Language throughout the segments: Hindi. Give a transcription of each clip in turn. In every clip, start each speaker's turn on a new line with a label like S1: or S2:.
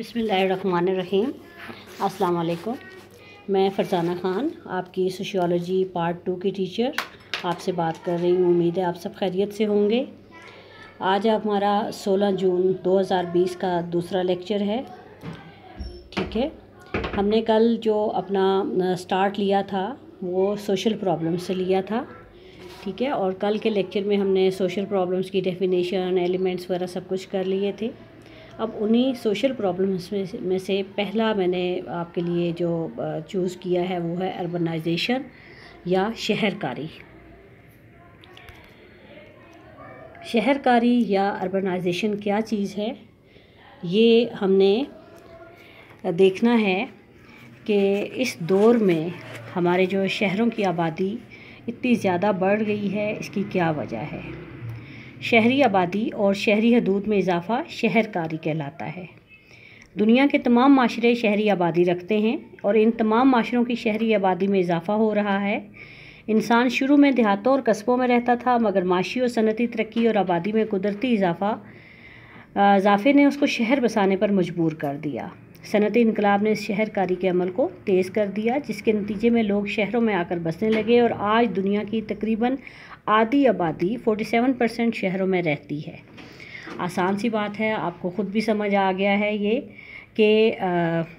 S1: बिस्मिल्लाहिर्रहमानिर्रहीम। अस्सलाम वालेकुम। मैं फ़रज़ाना ख़ान, आपकी सोशियोलॉजी पार्ट 2 की टीचर आपसे बात कर रही हूँ। उम्मीद है आप सब खैरियत से होंगे। आज हमारा 16 जून 2020 का दूसरा लेक्चर है। ठीक है, हमने कल जो अपना स्टार्ट लिया था वो सोशल प्रॉब्लम्स से लिया था। ठीक है, और कल के लेक्चर में हमने सोशल प्रॉब्लम्स की डेफिनेशन, एलिमेंट्स वगैरह सब कुछ कर लिए थे। अब उन्हीं सोशल प्रॉब्लम्स में से पहला मैंने आपके लिए जो चूज़ किया है वो है अर्बनाइजेशन या शहरकारी। शहरकारी या अर्बनाइजेशन क्या चीज़ है, ये हमने देखना है कि इस दौर में हमारे जो शहरों की आबादी इतनी ज़्यादा बढ़ गई है, इसकी क्या वजह है। शहरी आबादी और शहरी हदूद में इजाफ़ा शहरकारी कहलाता है। दुनिया के तमाम माशरे शहरी आबादी रखते हैं और इन तमाम माशरों की शहरी आबादी में इजाफ़ा हो रहा है। इंसान शुरू में देहातों और कस्बों में रहता था, मगर माशी और सनती तरक्की और आबादी में कुदरती इजाफ़े ने उसको शहर बसाने पर मजबूर कर दिया। सनती इनकलाब ने शहरकारी के अमल को तेज़ कर दिया, जिसके नतीजे में लोग शहरों में आकर बसने लगे और आज दुनिया की तकरीबन आधी आबादी 47% शहरों में रहती है। आसान सी बात है, आपको ख़ुद भी समझ आ गया है ये कि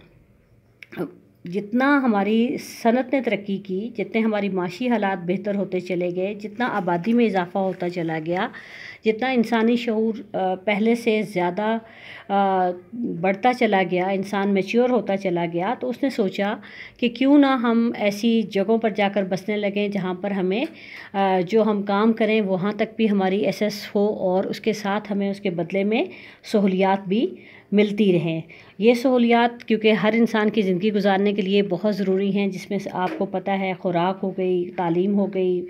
S1: जितना हमारी सनत ने तरक्की की, जितने हमारी माशी हालात बेहतर होते चले गए, जितना आबादी में इजाफ़ा होता चला गया, जितना इंसानी शऊर पहले से ज़्यादा बढ़ता चला गया, इंसान मैच्योर होता चला गया, तो उसने सोचा कि क्यों ना हम ऐसी जगहों पर जाकर बसने लगें जहाँ पर हमें जो हम काम करें वहाँ तक भी हमारी एसेस हो और उसके साथ हमें उसके बदले में सहूलियात भी मिलती रहें। ये सहूलियात क्योंकि हर इंसान की ज़िंदगी गुजारने के लिए बहुत ज़रूरी हैं, जिसमें से आपको पता है खुराक हो गई, तालीम हो गई,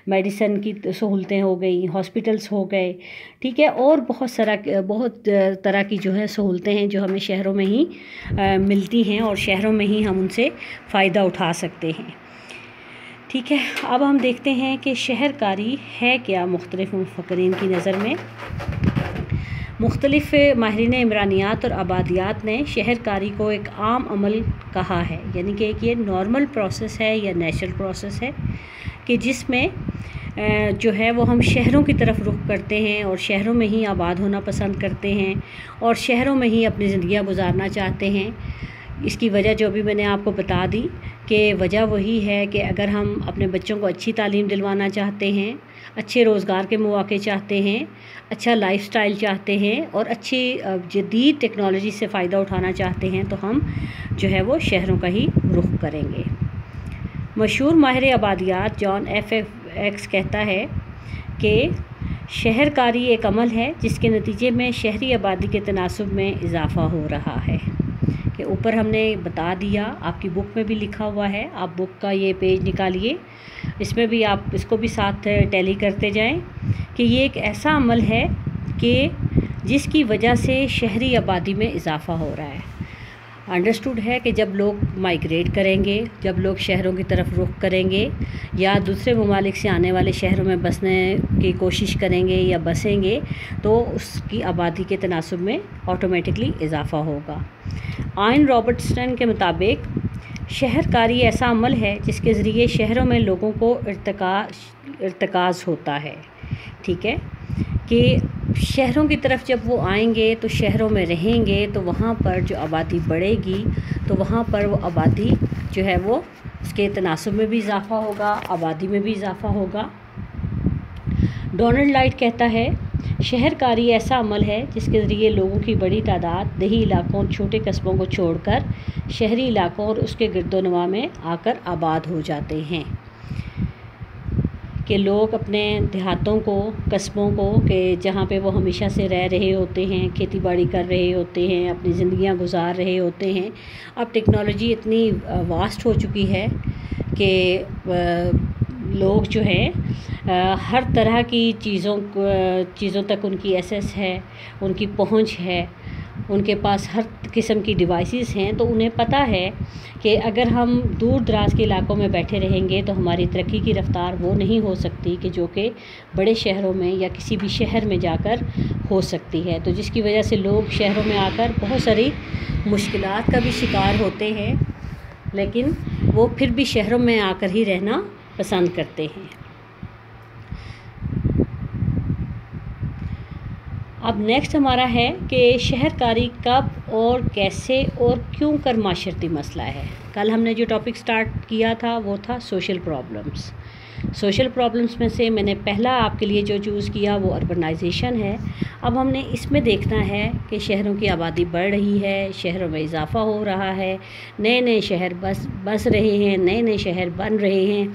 S1: मेडिसिन की सहूलतें हो गई, हॉस्पिटल्स हो गए। ठीक है, और बहुत तरह की जो है सहूलतें हैं जो हमें शहरों में ही मिलती हैं और शहरों में ही हम उनसे फ़ायदा उठा सकते हैं। ठीक है, अब हम देखते हैं कि शहरकारी है क्या मुख्तलिफ़ मुफक्किरीन की नज़र में। मुख्तलिफ़ माहिरीन इमरानियात और आबादियात ने शहरकारी को एक आम अमल कहा है, यानी कि एक ये नॉर्मल प्रोसेस है या नेचुरल प्रोसेस है कि जिसमें जो है वो हम शहरों की तरफ रुख करते हैं और शहरों में ही आबाद होना पसंद करते हैं और शहरों में ही अपनी ज़िंदगियाँ गुजारना चाहते हैं। इसकी वजह जो भी मैंने आपको बता दी कि वजह वही है कि अगर हम अपने बच्चों को अच्छी तालीम दिलवाना चाहते हैं, अच्छे रोज़गार के मौके चाहते हैं, अच्छा लाइफस्टाइल चाहते हैं और अच्छी जदीद टेक्नोलॉजी से फ़ायदा उठाना चाहते हैं, तो हम जो है वो शहरों का ही रुख करेंगे। मशहूर माहिर आबादियात जॉन एफ.एक्स कहता है कि शहरकारी एक अमल है जिसके नतीजे में शहरी आबादी के तनासुब में इजाफ़ा हो रहा है। कि ऊपर हमने बता दिया, आपकी बुक में भी लिखा हुआ है, आप बुक का ये पेज निकालिए, इसमें भी आप इसको भी साथ टैली करते जाएं कि ये एक ऐसा अमल है कि जिसकी वजह से शहरी आबादी में इजाफ़ा हो रहा है। अंडरस्टूड है कि जब लोग माइग्रेट करेंगे, जब लोग शहरों की तरफ रुख करेंगे या दूसरे ममालिक से आने वाले शहरों में बसने की कोशिश करेंगे या बसेंगे, तो उसकी आबादी के तनासुब में ऑटोमेटिकली इजाफ़ा होगा। आइन रॉबर्टसन के मुताबिक शहरकारी ऐसा अमल है जिसके ज़रिए शहरों में लोगों को इर्तिकाज़ होता है। ठीक है, कि शहरों की तरफ जब वो आएंगे तो शहरों में रहेंगे तो वहाँ पर जो आबादी बढ़ेगी तो वहाँ पर वो आबादी जो है वो उसके तनासुब में भी इजाफ़ा होगा, आबादी में भी इजाफ़ा होगा। डोनाल्ड लाइट कहता है शहरकारी ऐसा अमल है जिसके ज़रिए लोगों की बड़ी तादाद देही इलाकों और छोटे कस्बों को छोड़कर शहरी इलाकों और उसके गिरदोनवा में आकर आबाद हो जाते हैं। कि लोग अपने देहातों को, कस्बों को, कि जहाँ पे वो हमेशा से रह रहे होते हैं, खेती बाड़ी कर रहे होते हैं, अपनी ज़िंदगियाँ गुजार रहे होते हैं। अब टेक्नोलॉजी इतनी वास्ट हो चुकी है कि लोग जो हैं हर तरह की चीज़ों तक उनकी एक्सेस है, उनकी पहुंच है, उनके पास हर किस्म की डिवाइसेस हैं। तो उन्हें पता है कि अगर हम दूर दराज के इलाकों में बैठे रहेंगे तो हमारी तरक्की की रफ़्तार वो नहीं हो सकती कि जो कि बड़े शहरों में या किसी भी शहर में जाकर हो सकती है। तो जिसकी वजह से लोग शहरों में आकर बहुत सारी मुश्किलात का भी शिकार होते हैं, लेकिन वो फिर भी शहरों में आकर ही रहना पसंद करते हैं। अब नेक्स्ट हमारा है कि शहरकारी कब और कैसे और क्यों कर माशरती मसला है। कल हमने जो टॉपिक स्टार्ट किया था वो था सोशल प्रॉब्लम्स। सोशल प्रॉब्लम्स में से मैंने पहला आपके लिए जो चूज़ किया वो अर्बनाइजेशन है। अब हमने इसमें देखना है कि शहरों की आबादी बढ़ रही है, शहरों में इजाफ़ा हो रहा है, नए नए शहर बस रहे हैं, नए नए शहर बन रहे हैं,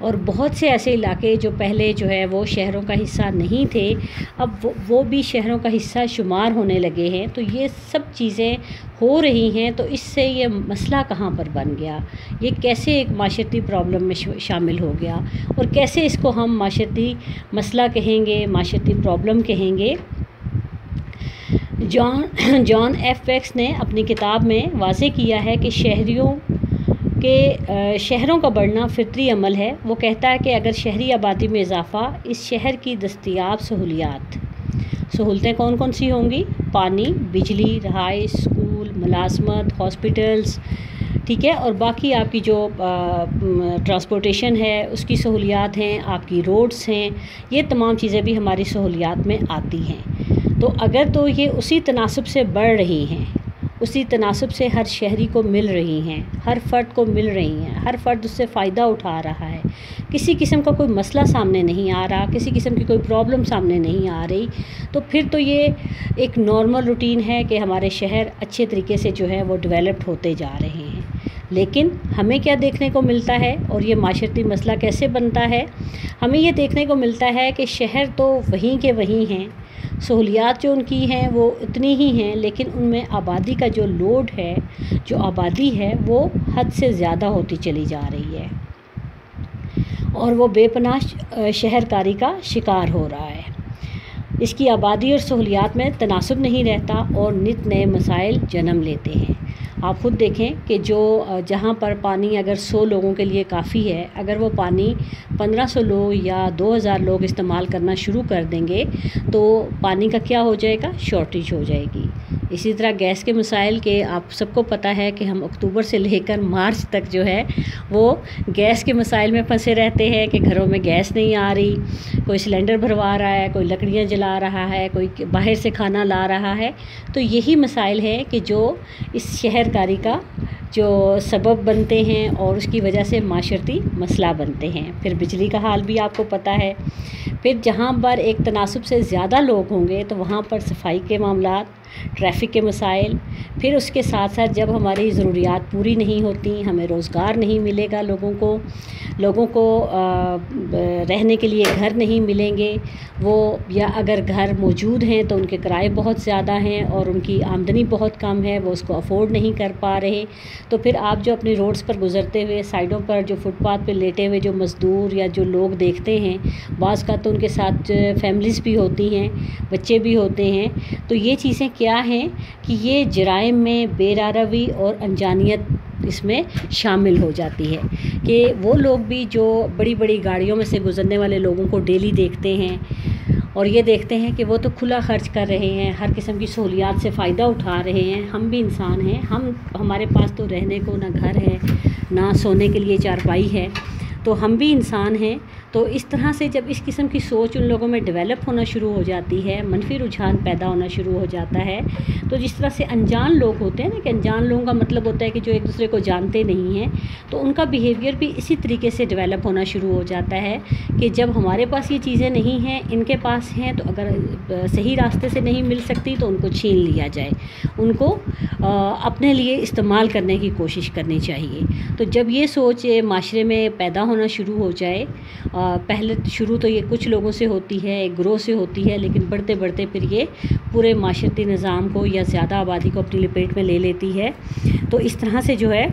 S1: और बहुत से ऐसे इलाके जो पहले जो है वो शहरों का हिस्सा नहीं थे, अब वो भी शहरों का हिस्सा शुमार होने लगे हैं। तो ये सब चीज़ें हो रही हैं, तो इससे ये मसला कहाँ पर बन गया, ये कैसे एक माशरती प्रॉब्लम में शामिल हो गया, और कैसे इसको हम माशरती मसला कहेंगे, माशरती प्रॉब्लम कहेंगे। जॉन एफ वेक्स ने अपनी किताब में वाज़े किया है कि शहरों का बढ़ना फितरी अमल है। वो कहता है कि अगर शहरी आबादी में इजाफ़ा, इस शहर की दस्तयाब सहूलतें कौन कौन सी होंगी? पानी, बिजली, रहाइश, स्कूल, मुलाजमत, हॉस्पिटल्स, ठीक है, और बाकी आपकी जो ट्रांसपोर्टेशन है उसकी सहूलियात हैं, आपकी रोड्स हैं, ये तमाम चीज़ें भी हमारी सहूलियात में आती हैं। तो अगर तो ये उसी तनासब से बढ़ रही हैं, उसी तनासब से हर शहरी को मिल रही हैं, हर फ़र्द को मिल रही हैं, हर फ़र्द उससे फ़ायदा उठा रहा है, किसी किस्म का कोई मसला सामने नहीं आ रहा, किसी किस्म की कोई प्रॉब्लम सामने नहीं आ रही, तो फिर तो ये एक नॉर्मल रूटीन है कि हमारे शहर अच्छे तरीके से जो है वो डेवलप्ड होते जा रहे हैं। लेकिन हमें क्या देखने को मिलता है और ये माशरती मसला कैसे बनता है? हमें ये देखने को मिलता है कि शहर तो वहीं के वहीं हैं, सहूलियात जो उनकी हैं वो इतनी ही हैं, लेकिन उनमें आबादी का जो लोड है, जो आबादी है, वो हद से ज़्यादा होती चली जा रही है और वो बेपनाह शहरकारी का शिकार हो रहा है। इसकी आबादी और सहूलियात में तनासब नहीं रहता और नित नए मसाइल जन्म लेते हैं। आप ख़ुद देखें कि जो जहाँ पर पानी अगर 100 लोगों के लिए काफ़ी है, अगर वो पानी 1500 लोग या 2000 लोग इस्तेमाल करना शुरू कर देंगे तो पानी का क्या हो जाएगा? शॉर्टेज हो जाएगी। इसी तरह गैस के मसाइल के आप सबको पता है कि हम अक्टूबर से लेकर मार्च तक जो है वो गैस के मसाइल में फंसे रहते हैं कि घरों में गैस नहीं आ रही, कोई सिलेंडर भरवा रहा है, कोई लकड़ियाँ जला रहा है, कोई बाहर से खाना ला रहा है। तो यही मसाइल है कि जो इस शहरकारी का जो सबब बनते हैं और उसकी वजह से माशरती मसला बनते हैं। फिर बिजली का हाल भी आपको पता है। फिर जहाँ पर एक तनासब से ज़्यादा लोग होंगे तो वहाँ पर सफाई के मामलात, ट्रैफिक के मसाइल, फिर उसके साथ साथ जब हमारी ज़रूरियात पूरी नहीं होती, हमें रोज़गार नहीं मिलेगा, लोगों को रहने के लिए घर नहीं मिलेंगे वो, या अगर घर मौजूद हैं तो उनके किराए बहुत ज़्यादा हैं और उनकी आमदनी बहुत कम है, वो उसको अफोर्ड नहीं कर पा रहे। तो फिर आप जो अपनी रोड्स पर गुज़रते हुए साइडों पर जो फुटपाथ पे लेटे हुए जो मज़दूर या जो लोग देखते हैं, बाज़ का तो उनके साथ फैमिलीज़ भी होती हैं, बच्चे भी होते हैं। तो ये चीज़ें क्या हैं कि ये जराइम में बेरारवी और अनजानियत इसमें शामिल हो जाती है कि वो लोग भी जो बड़ी बड़ी गाड़ियों में से गुज़रने वाले लोगों को डेली देखते हैं और ये देखते हैं कि वो तो खुला खर्च कर रहे हैं, हर किस्म की सहूलियात से फ़ायदा उठा रहे हैं। हम भी इंसान हैं, हमारे पास तो रहने को ना घर है, ना सोने के लिए चारपाई है, तो हम भी इंसान हैं। तो इस तरह से जब इस किस्म की सोच उन लोगों में डेवलप होना शुरू हो जाती है, मनफी रुझान पैदा होना शुरू हो जाता है, तो जिस तरह से अनजान लोग होते हैं ना, कि अनजान लोगों का मतलब होता है कि जो एक दूसरे को जानते नहीं हैं, तो उनका बिहेवियर भी इसी तरीके से डेवलप होना शुरू हो जाता है कि जब हमारे पास ये चीज़ें नहीं हैं, इनके पास हैं, तो अगर सही रास्ते से नहीं मिल सकती तो उनको छीन लिया जाए, उनको अपने लिए इस्तेमाल करने की कोशिश करनी चाहिए। तो जब ये सोच माशरे में पैदा होना शुरू हो जाए, पहले शुरू तो ये कुछ लोगों से होती है, एक ग्रोह से होती है, लेकिन बढ़ते बढ़ते फिर ये पूरे माशरती निज़ाम को या ज़्यादा आबादी को अपनी लपेट में ले लेती है। तो इस तरह से जो है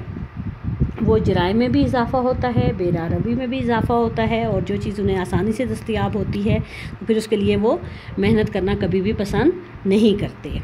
S1: वो जराइम में भी इजाफ़ा होता है, बेरारवी में भी इजाफ़ा होता है, और जो चीज़ उन्हें आसानी से दस्तयाब होती है तो फिर उसके लिए वो मेहनत करना कभी भी पसंद नहीं करते।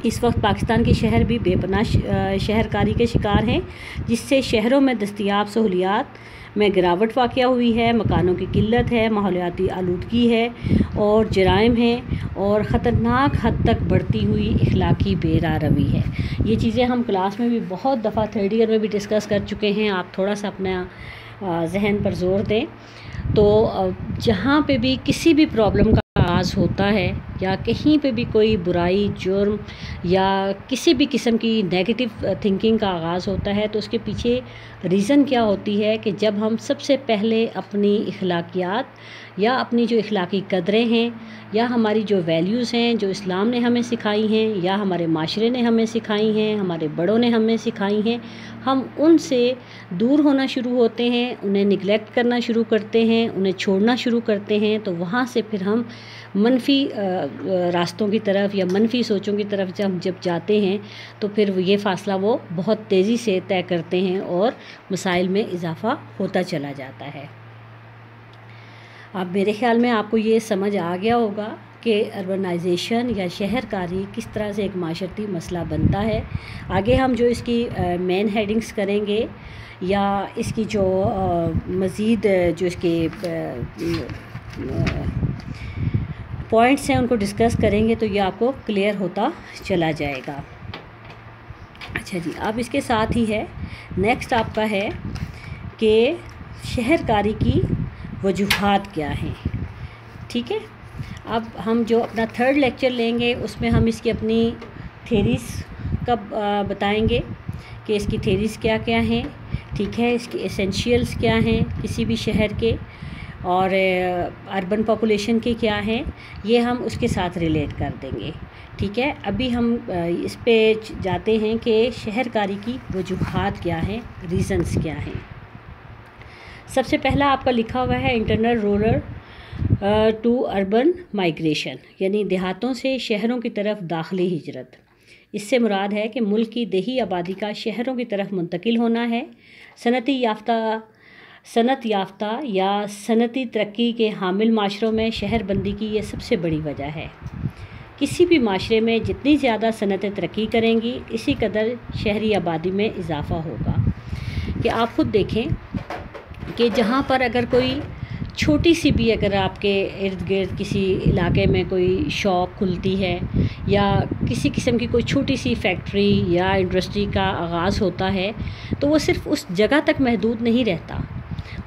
S1: इस वक्त पाकिस्तान के शहर भी बेपनाह शहरकारी के शिकार हैं, जिससे शहरों में दस्तयाब सहूलियात में गिरावट वाक़या हुई है, मकानों की किल्लत है, माहौलियाती आलूदगी है और जराइम है और ख़तरनाक हद तक बढ़ती हुई इखलाकी बेरारवी है। ये चीज़ें हम क्लास में भी बहुत दफ़ा थर्ड ईयर में भी डिस्कस कर चुके हैं। आप थोड़ा सा अपना जहन पर जोर दें। तो जहाँ पे भी किसी भी प्रॉब्लम का आगाज़ होता है या कहीं पे भी कोई बुराई, जुर्म या किसी भी किस्म की नेगेटिव थिंकिंग का आगाज़ होता है, तो उसके पीछे रीज़न क्या होती है कि जब हम सबसे पहले अपनी इखलाकियात या अपनी जो इखलाकी कदरें हैं या हमारी जो वैल्यूज़ हैं जो इस्लाम ने हमें सिखाई हैं या हमारे माशरे ने हमें सिखाई हैं, हमारे बड़ों ने हमें सिखाई हैं, हम उनसे दूर होना शुरू होते हैं, उन्हें निगलेक्ट करना शुरू करते हैं, उन्हें छोड़ना शुरू करते हैं, तो वहाँ से फिर हम मनफी रास्तों की तरफ या मनफी सोचों की तरफ जब जाते हैं तो फिर ये फ़ासला वो बहुत तेज़ी से तय करते हैं और मसाइल में इजाफ़ा होता चला जाता है। अब मेरे ख़्याल में आपको ये समझ आ गया होगा कि अर्बनाइजेशन या शहरकारी किस तरह से एक माशरती मसला बनता है। आगे हम जो इसकी मेन हेडिंग्स करेंगे या इसकी जो मज़ीद जो इसके पॉइंट्स हैं उनको डिस्कस करेंगे तो ये आपको क्लियर होता चला जाएगा। अच्छा जी, अब इसके साथ ही है नेक्स्ट आपका है कि शहरकारी की वजूहात क्या हैं। ठीक है, अब हम जो अपना थर्ड लेक्चर लेंगे उसमें हम इसकी अपनी थेरीज़ का बताएंगे कि इसकी थेरीज़ क्या क्या हैं। ठीक है, इसके एसेंशियल्स क्या हैं किसी भी शहर के और अर्बन पॉपुलेशन के क्या हैं, ये हम उसके साथ रिलेट कर देंगे। ठीक है, अभी हम इस पे जाते हैं कि शहरकारी की वजूहात क्या हैं, रीज़न्स क्या हैं। सबसे पहला आपका लिखा हुआ है internal rural to urban migration, यानी देहातों से शहरों की तरफ दाखिली हिजरत। इससे मुराद है कि मुल्क की देही आबादी का शहरों की तरफ मुंतकिल होना है। सनत याफ्ता या सनती तरक्की के हामिल माशरों में शहरबंदी की ये सबसे बड़ी वजह है। किसी भी माशरे में जितनी ज़्यादा सनतें तरक्की करेंगी इसी कदर शहरी आबादी में इजाफ़ा होगा। कि आप खुद देखें कि जहाँ पर अगर कोई छोटी सी भी अगर आपके इर्द गिर्द किसी इलाके में कोई शॉप खुलती है या किसी किस्म की कोई छोटी सी फैक्ट्री या इंडस्ट्री का आगाज़ होता है तो वो सिर्फ़ उस जगह तक महदूद नहीं रहता।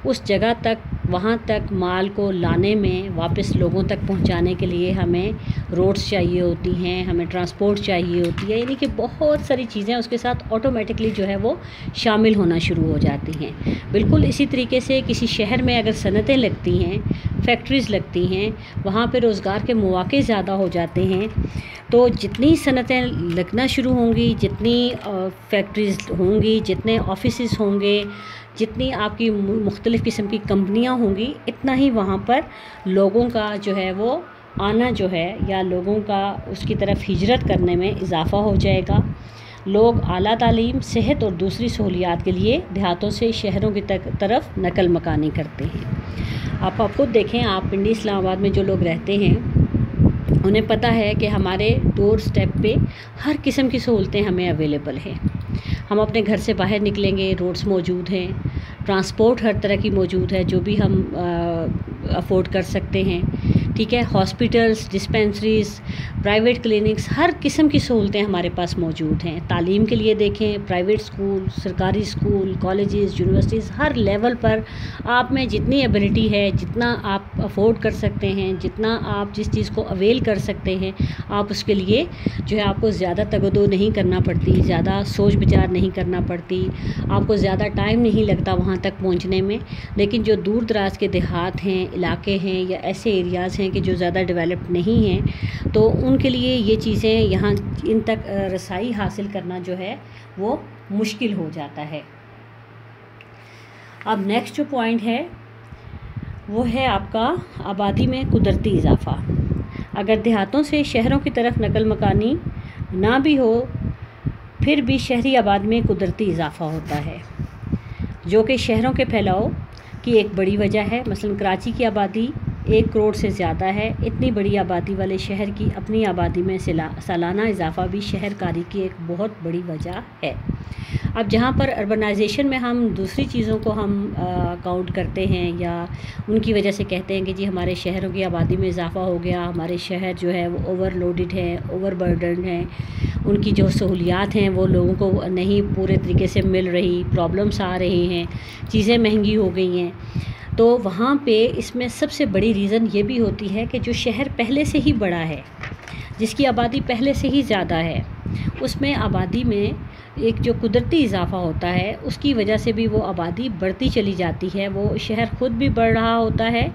S1: उस जगह तक, वहाँ तक माल को लाने में, वापस लोगों तक पहुँचाने के लिए हमें रोड्स चाहिए होती हैं, हमें ट्रांसपोर्ट चाहिए होती है, यानी कि बहुत सारी चीज़ें उसके साथ ऑटोमेटिकली जो है वो शामिल होना शुरू हो जाती हैं। बिल्कुल इसी तरीके से किसी शहर में अगर सनतें लगती हैं, फैक्ट्रीज़ लगती हैं, वहाँ पर रोज़गार के मौके ज़्यादा हो जाते हैं। तो जितनी सनतें लगना शुरू होंगी, जितनी फैक्ट्रीज़ होंगी, जितने ऑफिसेज़ होंगे, जितनी आपकी मुख्तलिफ़ किस्म की कंपनियां होंगी, इतना ही वहाँ पर लोगों का जो है वो आना जो है या लोगों का उसकी तरफ हिजरत करने में इजाफ़ा हो जाएगा। लोग आला तालीम, सेहत और दूसरी सहूलियात के लिए देहातों से शहरों की तरफ नकल मकानी करते हैं। आप खुद देखें, आप पिंडी इस्लामाबाद में जो लोग रहते हैं उन्हें पता है कि हमारे डोर स्टेप पे हर किस्म की सहूलतें हमें अवेलेबल हैं। हम अपने घर से बाहर निकलेंगे, रोड्स मौजूद हैं, ट्रांसपोर्ट हर तरह की मौजूद है जो भी हम अफोर्ड कर सकते हैं। ठीक है, हॉस्पिटल्स, डिस्पेंसरीज़, प्राइवेट क्लिनिक्स, हर किस्म की सहूलतें हमारे पास मौजूद हैं। तालीम के लिए देखें, प्राइवेट स्कूल, सरकारी स्कूल, कॉलेजेस, यूनिवर्सिटीज़, हर लेवल पर आप में जितनी एबिलिटी है, जितना आप अफोर्ड कर सकते हैं, जितना आप जिस चीज़ को अवेल कर सकते हैं, आप उसके लिए जो है आपको ज़्यादा तगदो नहीं करना पड़ती, ज़्यादा सोच विचार नहीं करना पड़ती, आपको ज़्यादा टाइम नहीं लगता वहाँ तक पहुँचने में। लेकिन जो दूर दराज के देहात हैं, इलाके हैं या ऐसे एरियाज़ हैं कि जो ज़्यादा डेवलप नहीं हैं, तो उनके लिए ये चीज़ें यहाँ इन तक रसाई हासिल करना जो है वो मुश्किल हो जाता है। अब नेक्स्ट जो पॉइंट है वो है आपका आबादी में कुदरती इजाफ़ा। अगर देहातों से शहरों की तरफ नकल मकानी ना भी हो फिर भी शहरी आबादी में कुदरती इजाफ़ा होता है जो कि शहरों के फैलाव की एक बड़ी वजह है। मसलन कराची की आबादी 1 करोड़ से ज़्यादा है। इतनी बड़ी आबादी वाले शहर की अपनी आबादी में सालाना इजाफा भी शहरकारी की एक बहुत बड़ी वजह है। अब जहाँ पर अर्बनाइजेशन में हम दूसरी चीज़ों को हम काउंट करते हैं या उनकी वजह से कहते हैं कि जी हमारे शहरों की आबादी में इजाफा हो गया, हमारे शहर जो है वो ओवरलोडेड हैं, ओवरबर्डन हैं, उनकी जो सहूलियात हैं वो लोगों को नहीं पूरे तरीके से मिल रही, प्रॉब्लम्स आ रही हैं, चीज़ें महंगी हो गई हैं। तो वहाँ पे इसमें सबसे बड़ी रीज़न ये भी होती है कि जो शहर पहले से ही बड़ा है, जिसकी आबादी पहले से ही ज़्यादा है, उसमें आबादी में एक जो कुदरती इजाफा होता है उसकी वजह से भी वो आबादी बढ़ती चली जाती है। वो शहर ख़ुद भी बढ़ रहा होता है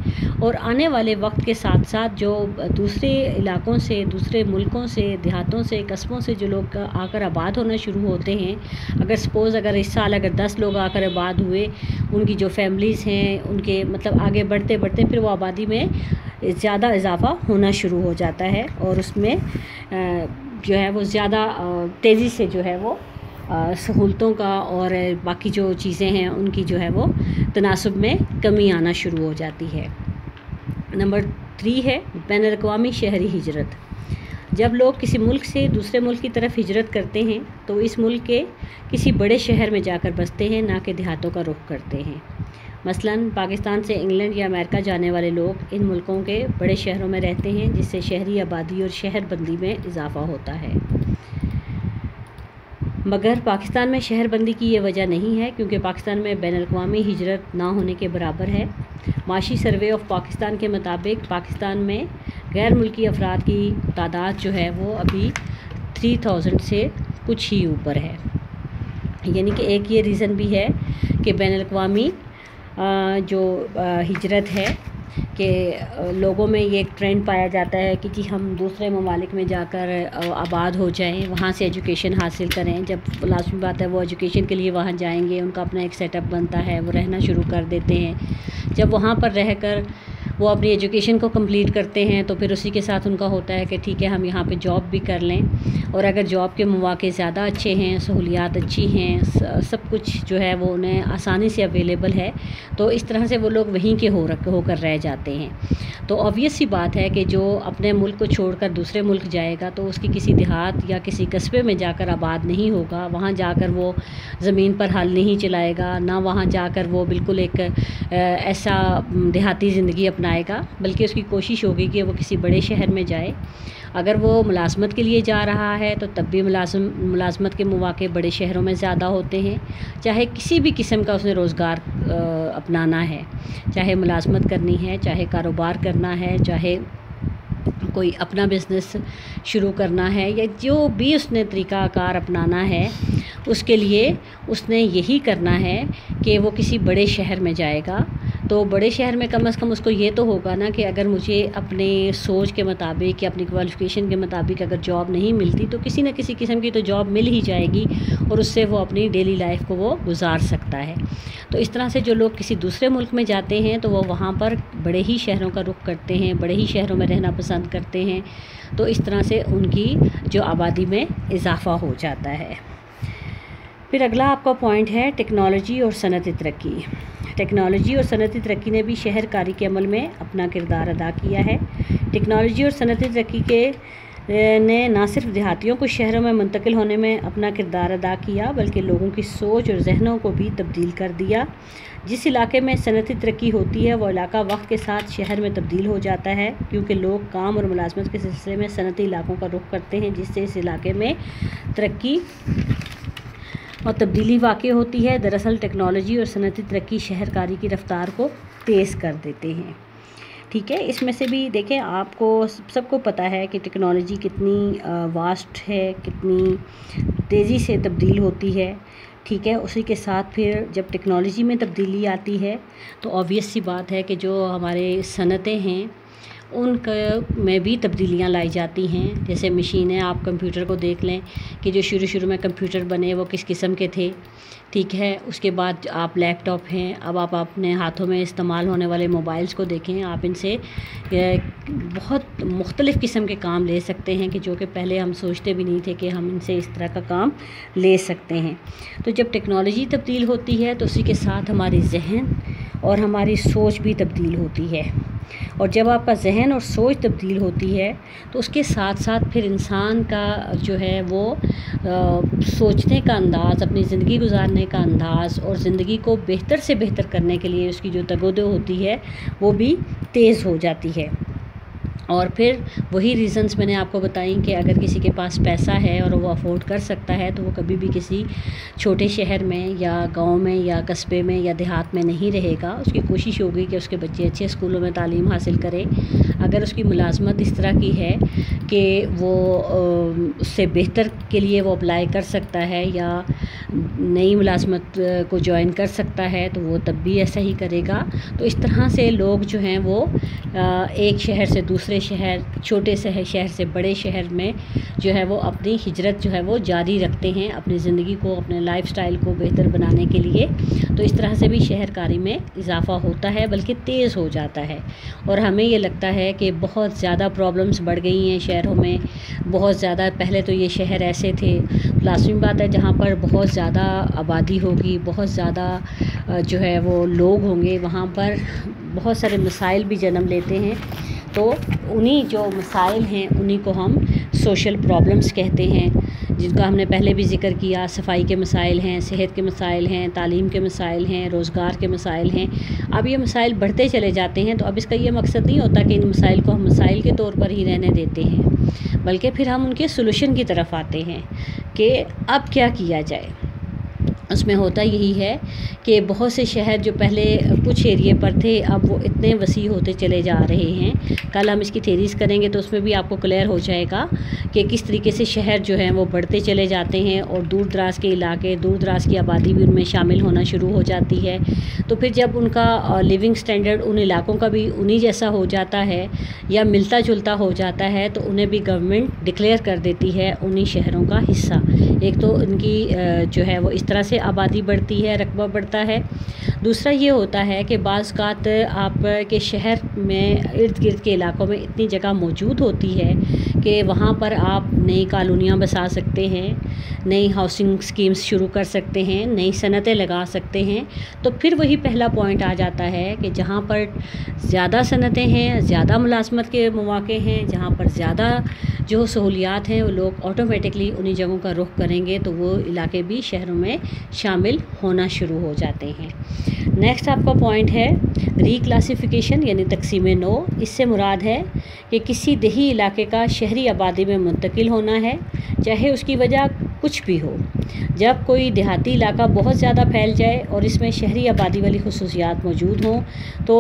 S1: और आने वाले वक्त के साथ साथ जो दूसरे इलाकों से, दूसरे मुल्कों से, देहातों से, कस्बों से जो लोग आकर आबाद होना शुरू होते हैं, अगर इस साल 10 लोग आकर आबाद हुए, उनकी जो फैमिलीज़ हैं उनके मतलब आगे बढ़ते बढ़ते फिर वो आबादी में ज़्यादा इजाफा होना शुरू हो जाता है और उसमें जो है वो ज़्यादा तेज़ी से जो है वो सहूलतों का और बाकी जो चीज़ें हैं उनकी जो है वो तनासुब में कमी आना शुरू हो जाती है। नंबर 3 है बैनुल-अक़वामी शहरी हिजरत। जब लोग किसी मुल्क से दूसरे मुल्क की तरफ हिजरत करते हैं तो इस मुल्क के किसी बड़े शहर में जाकर बसते हैं, ना कि देहातों का रुख करते हैं। मसलन पाकिस्तान से इंग्लैंड या अमेरिका जाने वाले लोग इन मुल्कों के बड़े शहरों में रहते हैं, जिससे शहरी आबादी और शहरबंदी में इजाफा होता है। मगर पाकिस्तान में शहरबंदी की ये वजह नहीं है, क्योंकि पाकिस्तान में बैनुल-अक़वामी हिजरत ना होने के बराबर है। माशी सर्वे ऑफ पाकिस्तान के मुताबिक पाकिस्तान में गैर मुल्की अफराद की तादाद जो है वो अभी 3000 से कुछ ही ऊपर है। यानी कि एक ये रीज़न भी है कि बैनुल-अक़वामी जो हिजरत है कि लोगों में ये एक ट्रेंड पाया जाता है कि जी हम दूसरे ममालिक में जाकर आबाद हो जाएं, वहाँ से एजुकेशन हासिल करें। जब लाज़मी बात है वो एजुकेशन के लिए वहाँ जाएंगे, उनका अपना एक सेटअप बनता है, वो रहना शुरू कर देते हैं। जब वहाँ पर रहकर वो अपनी एजुकेशन को कंप्लीट करते हैं तो फिर उसी के साथ उनका होता है कि ठीक है हम यहाँ पे जॉब भी कर लें, और अगर जॉब के मौक़े ज़्यादा अच्छे हैं, सहूलियात अच्छी हैं, सब कुछ जो है वो उन्हें आसानी से अवेलेबल है, तो इस तरह से वो लोग वहीं के होकर रह जाते हैं। तो ऑब्वियस सी बात है कि जो अपने मुल्क को छोड़कर दूसरे मुल्क जाएगा तो उसकी किसी देहात या किसी कस्बे में जाकर आबाद नहीं होगा, वहाँ जाकर वो ज़मीन पर हल नहीं चलाएगा, ना वहाँ जाकर वो बिल्कुल एक ऐसा देहाती ज़िंदगी अपनाएगा, बल्कि उसकी कोशिश होगी कि वो किसी बड़े शहर में जाए। अगर वो मुलाजमत के लिए जा रहा है तो तब भी मुलाजमत के मौक़े बड़े शहरों में ज़्यादा होते हैं, चाहे किसी भी किस्म का उसने रोज़गार अपनाना है, चाहे मुलाजमत करनी है, चाहे कारोबार करना है, चाहे कोई अपना बिज़नेस शुरू करना है, या जो भी उसने तरीक़ाकार अपनाना है, उसके लिए उसने यही करना है कि वो किसी बड़े शहर में जाएगा। तो बड़े शहर में कम से कम उसको ये तो होगा ना कि अगर मुझे अपने सोच के मुताबिक या अपनी क्वालिफ़िकेशन के मुताबिक अगर जॉब नहीं मिलती तो किसी न किसी किस्म की तो जॉब मिल ही जाएगी, और उससे वो अपनी डेली लाइफ को वो गुजार सकता है। तो इस तरह से जो लोग किसी दूसरे मुल्क में जाते हैं तो वो वहाँ पर बड़े ही शहरों का रुख करते हैं, बड़े ही शहरों में रहना पसंद करते हैं। तो इस तरह से उनकी जो आबादी में इजाफ़ा हो जाता है। फिर अगला आपका पॉइंट है टेक्नोलॉजी और सनअती तरक्की। टेक्नोलॉजी और सनअती तरक्की ने भी शहरकारी के अमल में अपना किरदार अदा किया है। टेक्नोलॉजी और सनअती तरक्की ने न सिर्फ देहातियों को शहरों में मुंतकिल होने में अपना किरदार अदा किया, बल्कि लोगों की सोच और जहनों को भी तब्दील कर दिया। जिस इलाके में सनअती तरक्की होती है वो इलाका वक्त के साथ शहर में तब्दील हो जाता है, क्योंकि लोग काम और मुलाजमत के सिलसिले में सनअती इलाकों का रुख करते हैं, जिससे इस इलाके में तरक्की और तब्दीली वाक़ई होती है। दरअसल टेक्नोलॉजी और सनअती तरक्की शहरकारी की रफ्तार को तेज़ कर देते हैं। ठीक है, इसमें से भी देखें, आपको सबको पता है कि टेक्नोलॉजी कितनी वास्ट है, कितनी तेज़ी से तब्दील होती है। ठीक है, उसी के साथ फिर जब टेक्नोलॉजी में तब्दीली आती है तो ऑब्वियस सी बात है कि जो हमारे सनतें हैं उनका में भी तब्दीलियाँ लाई जाती हैं। जैसे मशीनें, आप कंप्यूटर को देख लें कि जो शुरू में कंप्यूटर बने वो किस किस्म के थे। ठीक है, उसके बाद आप लैपटॉप हैं, अब आप अपने हाथों में इस्तेमाल होने वाले मोबाइल्स को देखें, आप इनसे बहुत मुख्तलिफ़ किस्म के काम ले सकते हैं कि जो कि पहले हम सोचते भी नहीं थे कि हम इनसे इस तरह का काम ले सकते हैं। तो जब टेक्नोलॉजी तब्दील होती है तो उसी के साथ हमारी जहन और हमारी सोच भी तब्दील होती है। और जब आपका जहन और सोच तब्दील होती है तो उसके साथ साथ फिर इंसान का जो है वो सोचने का अंदाज़, अपनी ज़िंदगी गुजारने का अंदाज़ और ज़िंदगी को बेहतर से बेहतर करने के लिए उसकी जो तगोदो होती है वो भी तेज़ हो जाती है। और फिर वही रीज़न्स मैंने आपको बताई कि अगर किसी के पास पैसा है और वो अफोर्ड कर सकता है तो वो कभी भी किसी छोटे शहर में या गांव में या कस्बे में या देहात में नहीं रहेगा। उसकी कोशिश होगी कि उसके बच्चे अच्छे स्कूलों में तालीम हासिल करें। अगर उसकी मुलाजमत इस तरह की है कि वो उससे बेहतर के लिए वो अप्लाई कर सकता है या नई मुलाजमत को ज्वाइन कर सकता है तो वो तब भी ऐसा ही करेगा। तो इस तरह से लोग जो हैं वो एक शहर से दूसरे शहर, छोटे से शहर से बड़े शहर में जो है वो अपनी हिजरत जो है वो जारी रखते हैं अपनी ज़िंदगी को, अपने लाइफस्टाइल को बेहतर बनाने के लिए। तो इस तरह से भी शहरकारी में इजाफ़ा होता है, बल्कि तेज़ हो जाता है। और हमें ये लगता है कि बहुत ज़्यादा प्रॉब्लम्स बढ़ गई हैं शहरों में, बहुत ज़्यादा। पहले तो ये शहर ऐसे थे, लाज़मी बात है जहाँ पर बहुत ज़्यादा आबादी होगी, बहुत ज़्यादा जो है वो लोग होंगे, वहाँ पर बहुत सारे मसाइल भी जन्म लेते हैं। तो उन्हीं जो मसाइल हैं उन्हीं को हम सोशल प्रॉब्लम्स कहते हैं, जिनका हमने पहले भी ज़िक्र किया। सफाई के मसाइल हैं, सेहत के मसाइल हैं, तालीम के मसाइल हैं, रोज़गार के मसाइल हैं। अब ये मसाइल बढ़ते चले जाते हैं तो अब इसका ये मकसद नहीं होता कि इन मसाइल को हम मसाइल के तौर पर ही रहने देते हैं, बल्कि फिर हम उनके सॉल्यूशन की तरफ आते हैं कि अब क्या किया जाए। उसमें होता यही है कि बहुत से शहर जो पहले कुछ एरिए पर थे अब वो इतने वसी होते चले जा रहे हैं। कल हम इसकी थेरीज़ करेंगे तो उसमें भी आपको क्लियर हो जाएगा कि किस तरीके से शहर जो हैं वो बढ़ते चले जाते हैं और दूर दराज के इलाके, दूर दराज की आबादी भी उनमें शामिल होना शुरू हो जाती है। तो फिर जब उनका लिविंग स्टैंडर्ड उन इलाकों का भी उन्हीं जैसा हो जाता है या मिलता जुलता हो जाता है तो उन्हें भी गवर्नमेंट डिक्लेयर कर देती है उन्हीं शहरों का हिस्सा। एक तो उनकी जो है वो इस तरह से आबादी बढ़ती है, रकबा बढ़ता है। दूसरा ये होता है कि बाज़-औक़ात आप के शहर में इर्द गिर्द के इलाकों में इतनी जगह मौजूद होती है कि वहाँ पर आप नई कॉलोनियाँ बसा सकते हैं, नई हाउसिंग स्कीम्स शुरू कर सकते हैं, नई सनतें लगा सकते हैं। तो फिर वही पहला पॉइंट आ जाता है कि जहाँ पर ज़्यादा सनतें हैं, ज़्यादा मुलाज़मत के मौक़े हैं, जहाँ पर ज़्यादा जो सहूलियात हैं वो लोग ऑटोमेटिकली उन्हीं जगहों का रुख करेंगे तो वो इलाके भी शहरों में शामिल होना शुरू हो जाते हैं। नेक्स्ट आपका पॉइंट है रीक्लासिफिकेशन यानी तकसीम नौ। इससे मुराद है कि किसी देही इलाके का शहरी आबादी में मुंतकिल होना है, चाहे उसकी वजह कुछ भी हो। जब कोई देहाती इलाका बहुत ज़्यादा फैल जाए और इसमें शहरी आबादी वाली खुसूसियात मौजूद हों तो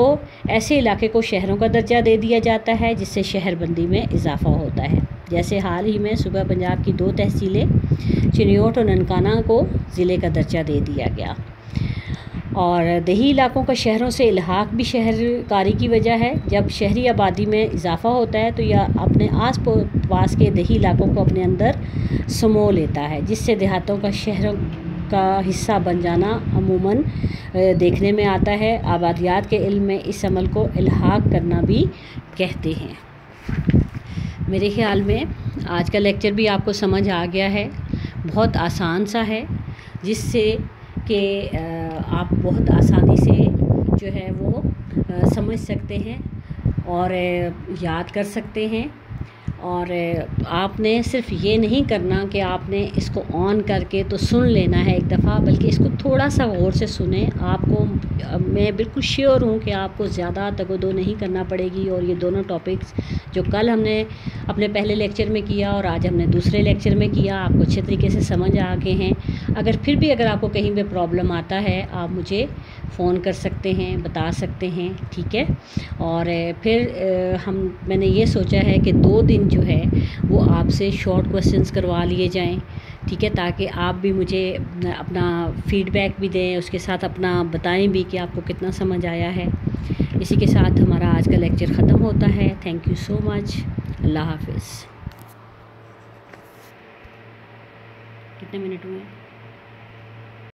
S1: ऐसे इलाके को शहरों का दर्जा दे दिया जाता है, जिससे शहरबंदी में इजाफ़ा होता है। जैसे हाल ही में सुबह पंजाब की 2 तहसीलें चिन्योट और ननकाना को ज़िले का दर्जा दे दिया गया। और देही इलाकों का शहरों से इल्हाक भी शहरकारी की वजह है। जब शहरी आबादी में इजाफ़ा होता है तो यह अपने आस पास के देही इलाकों को अपने अंदर समो लेता है, जिससे देहातों का शहरों का हिस्सा बन जाना अमूमन देखने में आता है। आबादियात के इल्म में इस अमल को इल्हाक करना भी कहते हैं। मेरे ख़्याल में आज का लेक्चर भी आपको समझ आ गया है। बहुत आसान सा है, जिससे कि आप बहुत आसानी से जो है वो समझ सकते हैं और याद कर सकते हैं। और आपने सिर्फ ये नहीं करना कि आपने इसको ऑन करके तो सुन लेना है एक दफ़ा, बल्कि इसको थोड़ा सा गौर से सुने। आपको मैं बिल्कुल श्योर हूँ कि आपको ज़्यादा तगोदो नहीं करना पड़ेगी। और ये दोनों टॉपिक्स जो कल हमने अपने पहले लेक्चर में किया और आज हमने दूसरे लेक्चर में किया, आपको अच्छे तरीके से समझ आ गए हैं। अगर फिर भी अगर आपको कहीं पे प्रॉब्लम आता है आप मुझे फ़ोन कर सकते हैं, बता सकते हैं, ठीक है। और फिर मैंने ये सोचा है कि 2 दिन जो है वो आपसे शॉर्ट क्वेश्चंस करवा लिए जाएं, ठीक है, ताकि आप भी मुझे अपना फीडबैक भी दें, उसके साथ अपना बताएं भी कि आपको कितना समझ आया है। इसी के साथ हमारा आज का लेक्चर ख़त्म होता है। Thank you so much. अल्लाह हाफ़िज़। कितने मिनट हुए?